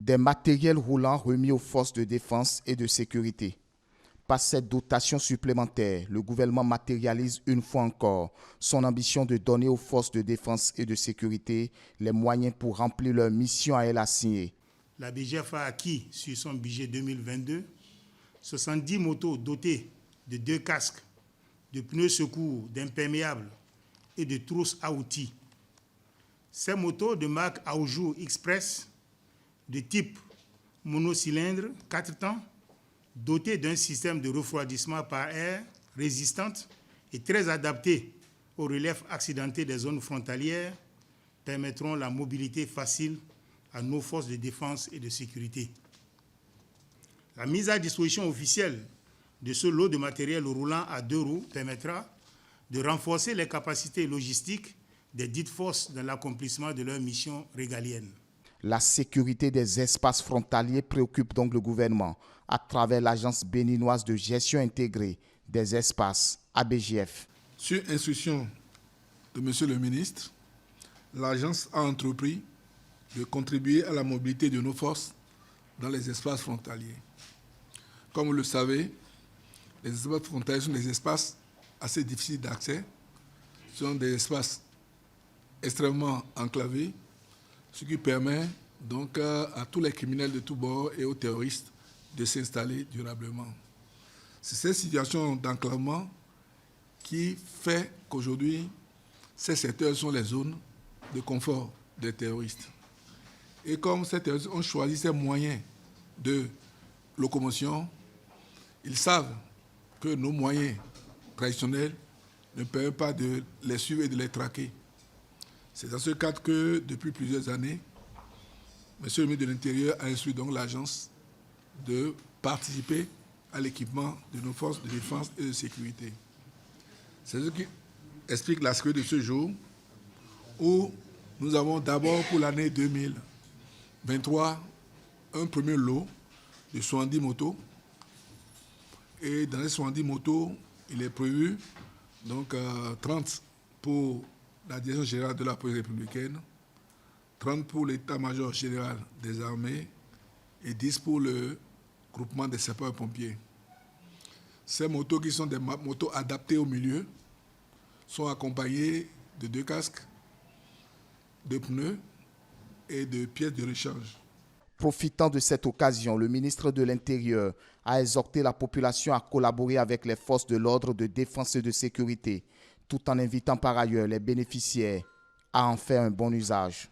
Des matériels roulants remis aux forces de défense et de sécurité. Par cette dotation supplémentaire, le gouvernement matérialise une fois encore son ambition de donner aux forces de défense et de sécurité les moyens pour remplir leur mission à elle assignée. La BGF a acquis sur son budget 2022 70 motos dotées de 2 casques, de pneus secours, d'imperméables et de trousses à outils. Ces motos de marque Aoujou Express, de type monocylindre 4 temps, dotées d'un système de refroidissement par air résistante et très adaptées au relief accidenté des zones frontalières, permettront la mobilité facile à nos forces de défense et de sécurité. La mise à disposition officielle de ce lot de matériel roulant à 2 roues permettra de renforcer les capacités logistiques des dites forces dans l'accomplissement de leurs missions régaliennes. La sécurité des espaces frontaliers préoccupe donc le gouvernement à travers l'Agence béninoise de gestion intégrée des espaces, ABGF. Sur instruction de M. le ministre, l'Agence a entrepris de contribuer à la mobilité de nos forces dans les espaces frontaliers. Comme vous le savez, les espaces frontaliers sont des espaces assez difficiles d'accès, ce sont des espaces extrêmement enclavés, ce qui permet donc à tous les criminels de tous bords et aux terroristes de s'installer durablement. C'est cette situation d'enclavement qui fait qu'aujourd'hui, ces secteurs sont les zones de confort des terroristes. Et comme ces terroristes ont choisi ces moyens de locomotion, ils savent que nos moyens traditionnels ne permettent pas de les suivre et de les traquer. C'est dans ce cadre que, depuis plusieurs années, M. le ministre de l'Intérieur a instruit donc l'agence de participer à l'équipement de nos forces de défense et de sécurité. C'est ce qui explique l'aspect de ce jour où nous avons d'abord pour l'année 2023 un premier lot de 70 motos. Et dans les 70 motos, il est prévu donc 30 pour la Direction générale de la police républicaine, 30 pour l'état-major général des armées et 10 pour le groupement des sapeurs-pompiers. Ces motos, qui sont des motos adaptées au milieu, sont accompagnées de 2 casques, de pneus et de pièces de rechange. Profitant de cette occasion, le ministre de l'Intérieur a exhorté la population à collaborer avec les forces de l'ordre de défense et de sécurité, tout en invitant par ailleurs les bénéficiaires à en faire un bon usage.